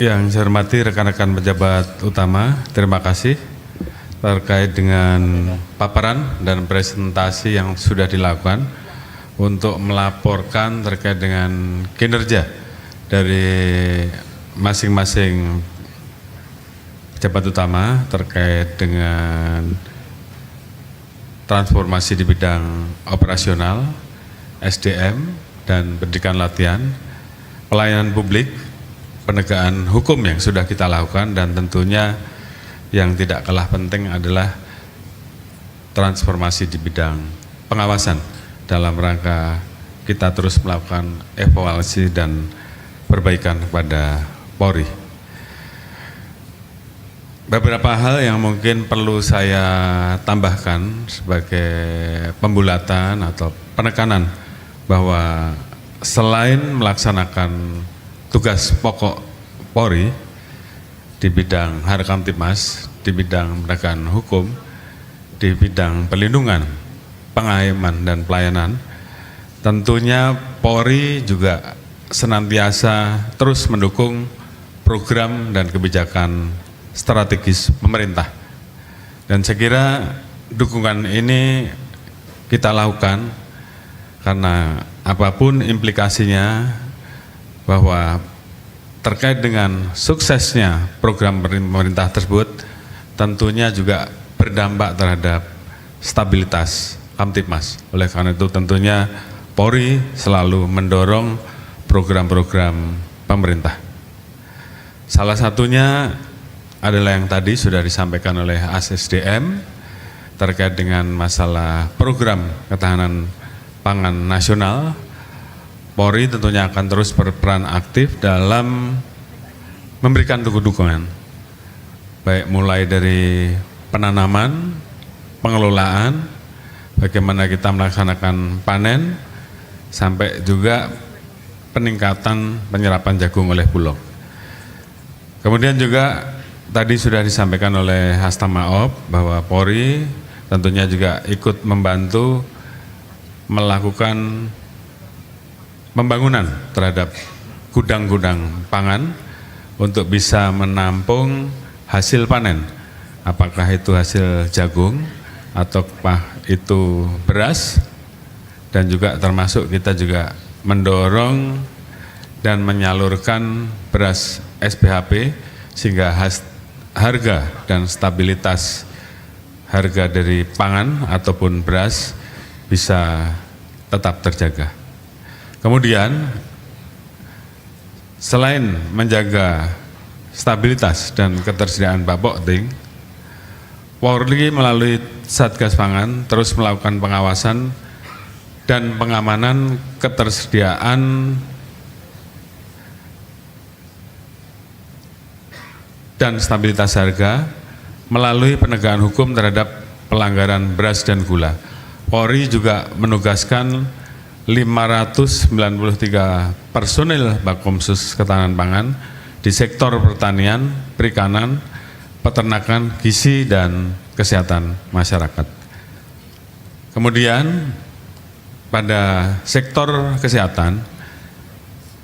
Yang saya hormati rekan-rekan pejabat utama, terima kasih terkait dengan paparan dan presentasi yang sudah dilakukan untuk melaporkan terkait dengan kinerja dari masing-masing pejabat utama terkait dengan transformasi di bidang operasional, SDM, dan pendidikan latihan, pelayanan publik, penegakan hukum yang sudah kita lakukan, dan tentunya yang tidak kalah penting adalah transformasi di bidang pengawasan dalam rangka kita terus melakukan evaluasi dan perbaikan kepada Polri. Beberapa hal yang mungkin perlu saya tambahkan sebagai pembulatan atau penekanan bahwa selain melaksanakan tugas pokok Polri di bidang Harkamtibmas, di bidang penegakan hukum, di bidang perlindungan, pengayuman dan pelayanan, tentunya Polri juga senantiasa terus mendukung program dan kebijakan strategis pemerintah. Dan saya kira dukungan ini kita lakukan karena apapun implikasinya, bahwa terkait dengan suksesnya program pemerintah tersebut tentunya juga berdampak terhadap stabilitas Kamtibmas. Oleh karena itu tentunya Polri selalu mendorong program-program pemerintah. Salah satunya adalah yang tadi sudah disampaikan oleh ASSDM terkait dengan masalah program ketahanan pangan nasional. Polri tentunya akan terus berperan aktif dalam memberikan dukungan, baik mulai dari penanaman, pengelolaan, bagaimana kita melaksanakan panen, sampai juga peningkatan penyerapan jagung oleh Bulog. Kemudian juga tadi sudah disampaikan oleh Hastamaop bahwa Polri tentunya juga ikut membantu melakukan pembangunan terhadap gudang-gudang pangan untuk bisa menampung hasil panen, apakah itu hasil jagung ataukah itu beras, dan juga termasuk kita juga mendorong dan menyalurkan beras SPHP sehingga harga dan stabilitas harga dari pangan ataupun beras bisa tetap terjaga. Kemudian selain menjaga stabilitas dan ketersediaan bahan pokok, Polri melalui Satgas Pangan terus melakukan pengawasan dan pengamanan ketersediaan dan stabilitas harga melalui penegakan hukum terhadap pelanggaran beras dan gula. Polri juga menugaskan 593 personil Bakomsus Ketahanan Pangan di sektor pertanian, perikanan, peternakan, gizi, dan kesehatan masyarakat. Kemudian pada sektor kesehatan,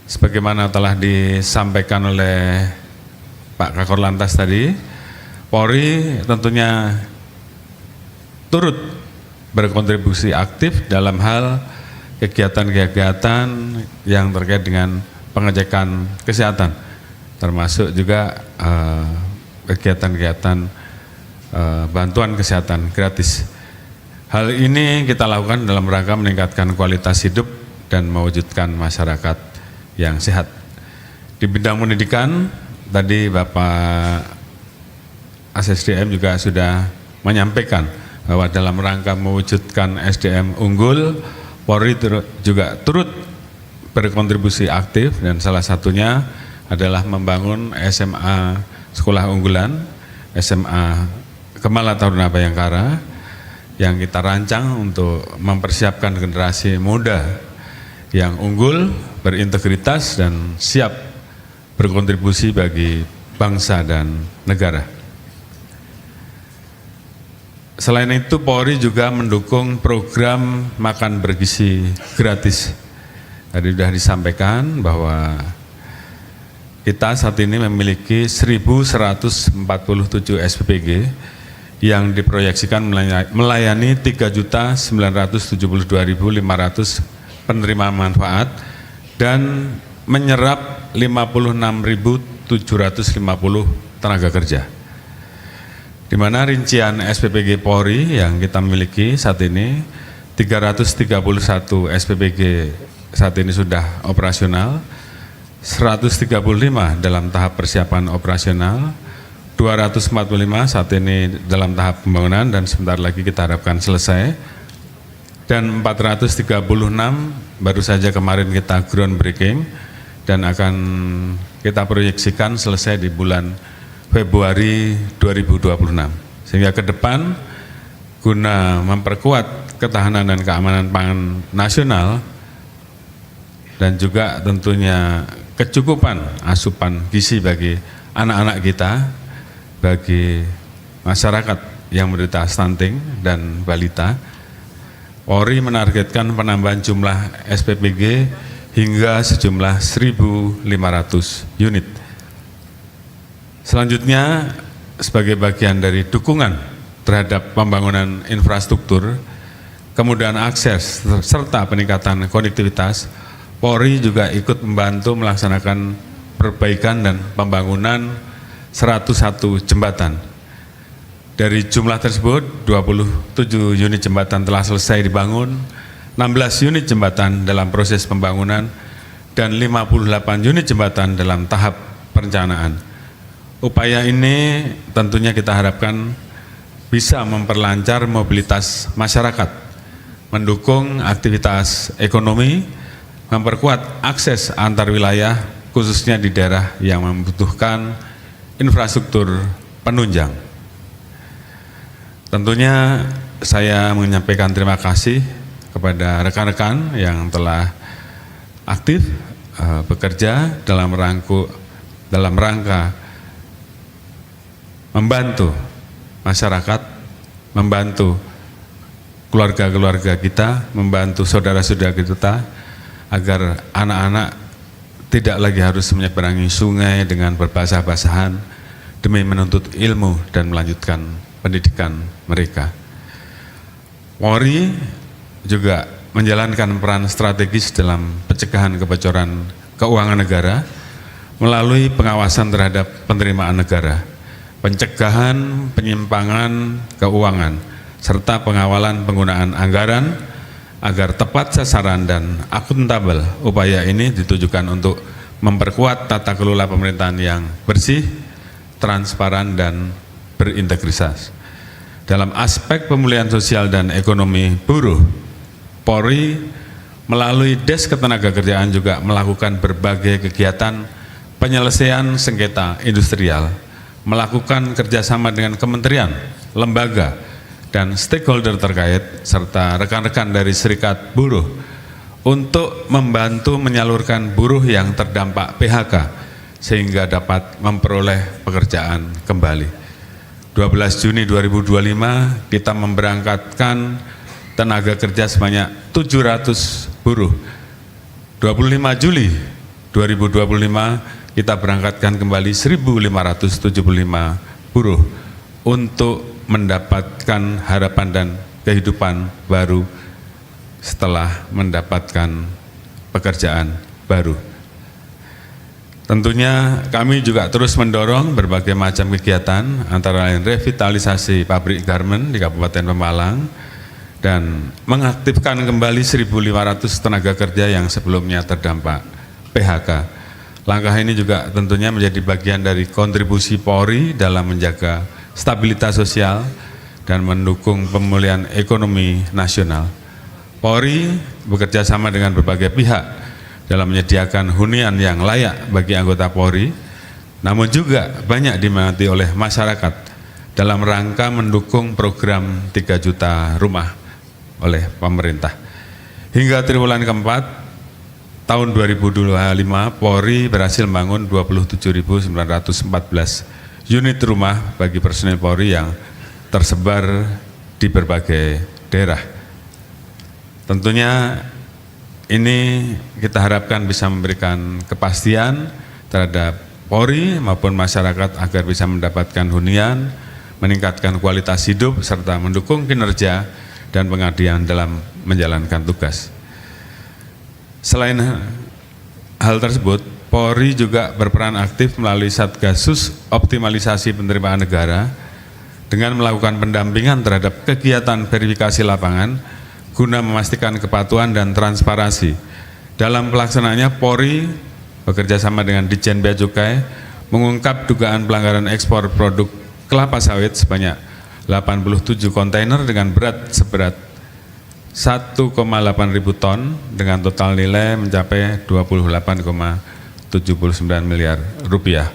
sebagaimana telah disampaikan oleh Pak Kakor Lantas tadi, Polri tentunya turut berkontribusi aktif dalam hal kegiatan-kegiatan yang terkait dengan pengecekan kesehatan, termasuk juga kegiatan-kegiatan bantuan kesehatan gratis. Hal ini kita lakukan dalam rangka meningkatkan kualitas hidup dan mewujudkan masyarakat yang sehat. Di bidang pendidikan, tadi Bapak ASSDM juga sudah menyampaikan bahwa dalam rangka mewujudkan SDM unggul, Polri juga turut berkontribusi aktif, dan salah satunya adalah membangun SMA Sekolah Unggulan, SMA Kemala Taruna Bayangkara, yang kita rancang untuk mempersiapkan generasi muda yang unggul, berintegritas, dan siap berkontribusi bagi bangsa dan negara. Selain itu, Polri juga mendukung program makan bergizi gratis. Tadi sudah disampaikan bahwa kita saat ini memiliki 1.147 SPPG yang diproyeksikan melayani 3.972.500 penerima manfaat dan menyerap 56.750 tenaga kerja. Di mana rincian SPPG Polri yang kita miliki saat ini 331 SPPG saat ini sudah operasional, 135 dalam tahap persiapan operasional, 245 saat ini dalam tahap pembangunan dan sebentar lagi kita harapkan selesai, dan 436 baru saja kemarin kita groundbreaking dan akan kita proyeksikan selesai di bulan Februari 2026. Sehingga ke depan guna memperkuat ketahanan dan keamanan pangan nasional dan juga tentunya kecukupan asupan gizi bagi anak-anak kita, bagi masyarakat yang menderita stunting dan balita, Polri menargetkan penambahan jumlah SPPG hingga sejumlah 1.500 unit. Selanjutnya, sebagai bagian dari dukungan terhadap pembangunan infrastruktur, kemudahan akses serta peningkatan konektivitas, Polri juga ikut membantu melaksanakan perbaikan dan pembangunan 101 jembatan. Dari jumlah tersebut, 27 unit jembatan telah selesai dibangun, 16 unit jembatan dalam proses pembangunan, dan 58 unit jembatan dalam tahap perencanaan. Upaya ini tentunya kita harapkan bisa memperlancar mobilitas masyarakat, mendukung aktivitas ekonomi, memperkuat akses antar wilayah khususnya di daerah yang membutuhkan infrastruktur penunjang. Tentunya saya menyampaikan terima kasih kepada rekan-rekan yang telah aktif bekerja dalam rangka membantu masyarakat, membantu keluarga-keluarga kita, membantu saudara-saudara kita, agar anak-anak tidak lagi harus menyeberangi sungai dengan berbasah-basahan demi menuntut ilmu dan melanjutkan pendidikan mereka. Polri juga menjalankan peran strategis dalam pencegahan kebocoran keuangan negara melalui pengawasan terhadap penerimaan negara, pencegahan penyimpangan keuangan, serta pengawalan penggunaan anggaran agar tepat sasaran dan akuntabel. Upaya ini ditujukan untuk memperkuat tata kelola pemerintahan yang bersih, transparan, dan berintegritas. Dalam aspek pemulihan sosial dan ekonomi buruh, Polri melalui Des Ketenagakerjaan juga melakukan berbagai kegiatan penyelesaian sengketa industrial, melakukan kerjasama dengan kementerian, lembaga, dan stakeholder terkait, serta rekan-rekan dari serikat buruh untuk membantu menyalurkan buruh yang terdampak PHK sehingga dapat memperoleh pekerjaan kembali. 12 Juni 2025 kita memberangkatkan tenaga kerja sebanyak 700 buruh. 25 Juli 2025 kita berangkatkan kembali 1.575 buruh untuk mendapatkan harapan dan kehidupan baru setelah mendapatkan pekerjaan baru. Tentunya kami juga terus mendorong berbagai macam kegiatan, antara lain revitalisasi pabrik garmen di Kabupaten Pemalang dan mengaktifkan kembali 1.500 tenaga kerja yang sebelumnya terdampak PHK. Langkah ini juga tentunya menjadi bagian dari kontribusi Polri dalam menjaga stabilitas sosial dan mendukung pemulihan ekonomi nasional. Polri bekerja sama dengan berbagai pihak dalam menyediakan hunian yang layak bagi anggota Polri, namun juga banyak diminati oleh masyarakat dalam rangka mendukung program 3 juta rumah oleh pemerintah. Hingga triwulan keempat tahun 2025, Polri berhasil membangun 27.914 unit rumah bagi personil Polri yang tersebar di berbagai daerah. Tentunya ini kita harapkan bisa memberikan kepastian terhadap Polri maupun masyarakat agar bisa mendapatkan hunian, meningkatkan kualitas hidup, serta mendukung kinerja dan pengabdian dalam menjalankan tugas. Selain hal tersebut, Polri juga berperan aktif melalui Satgasus Optimalisasi Penerimaan Negara dengan melakukan pendampingan terhadap kegiatan verifikasi lapangan guna memastikan kepatuhan dan transparansi. Dalam pelaksanaannya, Polri bekerja sama dengan Ditjen Bea Cukai mengungkap dugaan pelanggaran ekspor produk kelapa sawit sebanyak 87 kontainer dengan berat seberat 1,8 ribu ton dengan total nilai mencapai 28,79 miliar rupiah.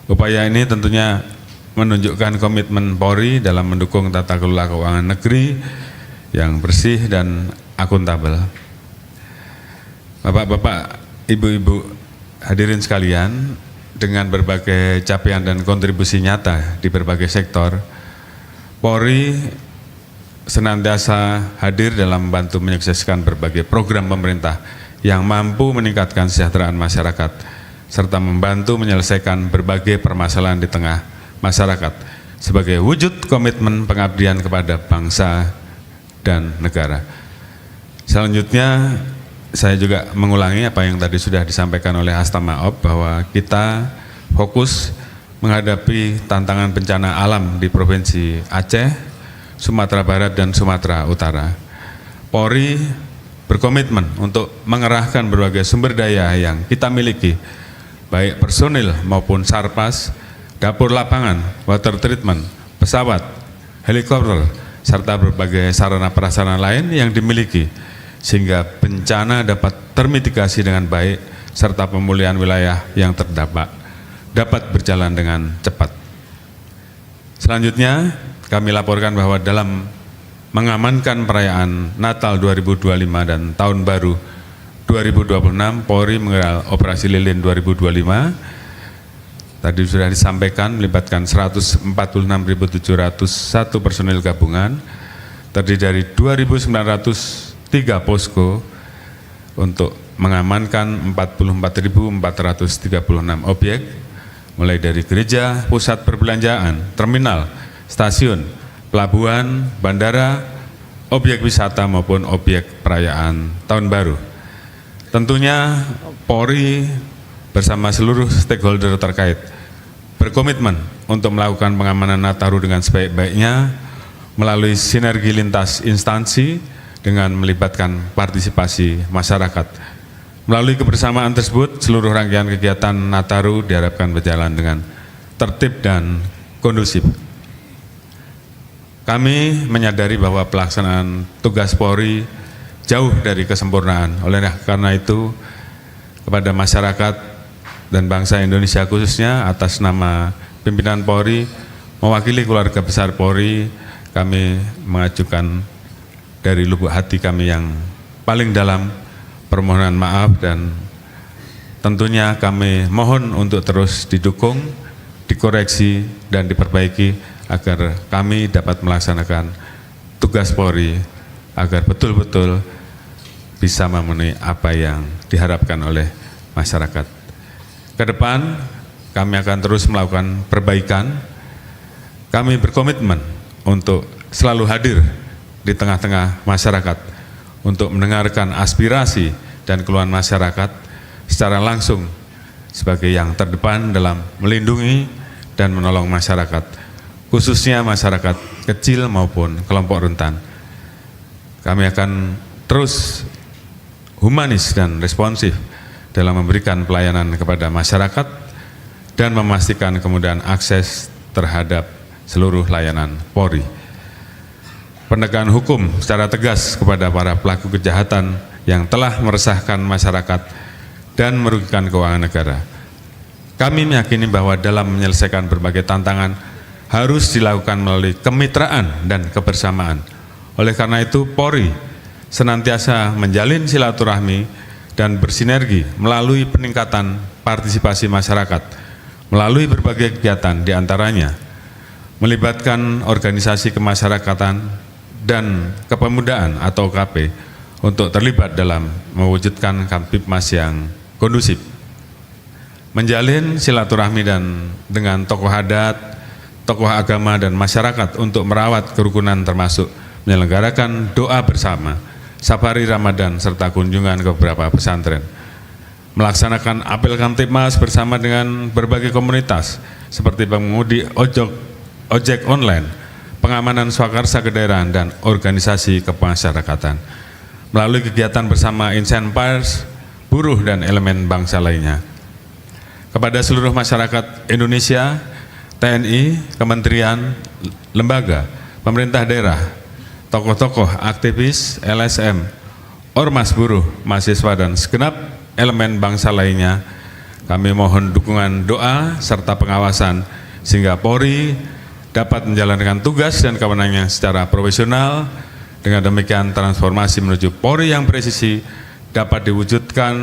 Upaya ini tentunya menunjukkan komitmen Polri dalam mendukung tata kelola keuangan negeri yang bersih dan akuntabel. Bapak-bapak, ibu-ibu hadirin sekalian, dengan berbagai capaian dan kontribusi nyata di berbagai sektor, Polri senantiasa hadir dalam membantu menyukseskan berbagai program pemerintah yang mampu meningkatkan kesejahteraan masyarakat serta membantu menyelesaikan berbagai permasalahan di tengah masyarakat sebagai wujud komitmen pengabdian kepada bangsa dan negara. Selanjutnya, saya juga mengulangi apa yang tadi sudah disampaikan oleh Astamaop bahwa kita fokus menghadapi tantangan bencana alam di Provinsi Aceh, Sumatera Barat, dan Sumatera Utara. Polri berkomitmen untuk mengerahkan berbagai sumber daya yang kita miliki, baik personil maupun sarpas, dapur lapangan, water treatment, pesawat, helikopter, serta berbagai sarana prasarana lain yang dimiliki, sehingga bencana dapat termitigasi dengan baik, serta pemulihan wilayah yang terdampak dapat berjalan dengan cepat. Selanjutnya, kami laporkan bahwa dalam mengamankan perayaan Natal 2025 dan Tahun Baru 2026, Polri menggelar Operasi Lilin 2025. Tadi sudah disampaikan melibatkan 146.701 personil gabungan, terdiri dari 2.903 posko untuk mengamankan 44.436 objek, mulai dari gereja, pusat perbelanjaan, terminal, stasiun, pelabuhan, bandara, objek wisata maupun objek perayaan Tahun Baru. Tentunya Polri bersama seluruh stakeholder terkait berkomitmen untuk melakukan pengamanan Nataru dengan sebaik-baiknya melalui sinergi lintas instansi dengan melibatkan partisipasi masyarakat. Melalui kebersamaan tersebut, seluruh rangkaian kegiatan Nataru diharapkan berjalan dengan tertib dan kondusif. Kami menyadari bahwa pelaksanaan tugas Polri jauh dari kesempurnaan. Oleh karena itu, kepada masyarakat dan bangsa Indonesia khususnya, atas nama pimpinan Polri, mewakili keluarga besar Polri, kami mengajukan dari lubuk hati kami yang paling dalam permohonan maaf, dan tentunya kami mohon untuk terus didukung, dikoreksi, dan diperbaiki agar kami dapat melaksanakan tugas Polri agar betul-betul bisa memenuhi apa yang diharapkan oleh masyarakat. Ke depan kami akan terus melakukan perbaikan. Kami berkomitmen untuk selalu hadir di tengah-tengah masyarakat untuk mendengarkan aspirasi dan keluhan masyarakat secara langsung sebagai yang terdepan dalam melindungi dan menolong masyarakat, khususnya masyarakat kecil maupun kelompok rentan. Kami akan terus humanis dan responsif dalam memberikan pelayanan kepada masyarakat dan memastikan kemudahan akses terhadap seluruh layanan Polri. Penegakan hukum secara tegas kepada para pelaku kejahatan yang telah meresahkan masyarakat dan merugikan keuangan negara. Kami meyakini bahwa dalam menyelesaikan berbagai tantangan harus dilakukan melalui kemitraan dan kebersamaan. Oleh karena itu, Polri senantiasa menjalin silaturahmi dan bersinergi melalui peningkatan partisipasi masyarakat melalui berbagai kegiatan, diantaranya melibatkan organisasi kemasyarakatan dan kepemudaan atau KP untuk terlibat dalam mewujudkan Kamtibmas yang kondusif. menjalin silaturahmi dengan tokoh adat, tokoh agama dan masyarakat untuk merawat kerukunan termasuk menyelenggarakan doa bersama, safari Ramadan serta kunjungan ke beberapa pesantren. Melaksanakan apel Kamtibmas bersama dengan berbagai komunitas seperti pengemudi ojek online, pengamanan swakarsa kedaerahan dan organisasi kemasyarakatan. Melalui kegiatan bersama insan pers, buruh dan elemen bangsa lainnya. Kepada seluruh masyarakat Indonesia, TNI, kementerian, lembaga, pemerintah daerah, tokoh-tokoh, aktivis, LSM, ormas buruh, mahasiswa dan segenap elemen bangsa lainnya, kami mohon dukungan doa serta pengawasan sehingga Polri dapat menjalankan tugas dan kewenangannya secara profesional. Dengan demikian transformasi menuju Polri yang presisi dapat diwujudkan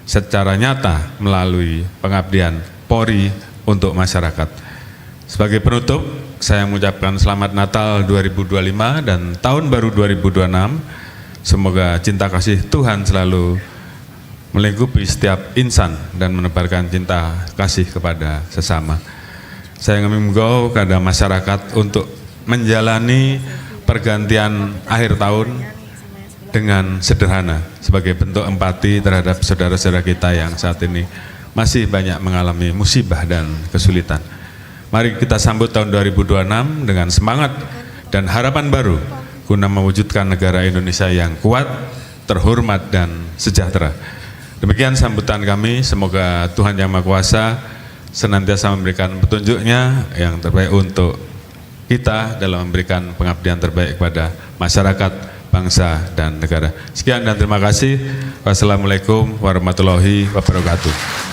secara nyata melalui pengabdian Polri untuk masyarakat. Sebagai penutup, saya mengucapkan selamat Natal 2025 dan Tahun Baru 2026. Semoga cinta kasih Tuhan selalu melingkupi setiap insan dan menebarkan cinta kasih kepada sesama. Saya mengimbau kepada masyarakat untuk menjalani pergantian akhir tahun dengan sederhana sebagai bentuk empati terhadap saudara-saudara kita yang saat ini masih banyak mengalami musibah dan kesulitan. Mari kita sambut tahun 2026 dengan semangat dan harapan baru guna mewujudkan negara Indonesia yang kuat, terhormat dan sejahtera. Demikian sambutan kami, semoga Tuhan Yang Maha Kuasa senantiasa memberikan petunjuknya yang terbaik untuk kita dalam memberikan pengabdian terbaik kepada masyarakat, bangsa, dan negara. Sekian dan terima kasih. Wassalamualaikum warahmatullahi wabarakatuh.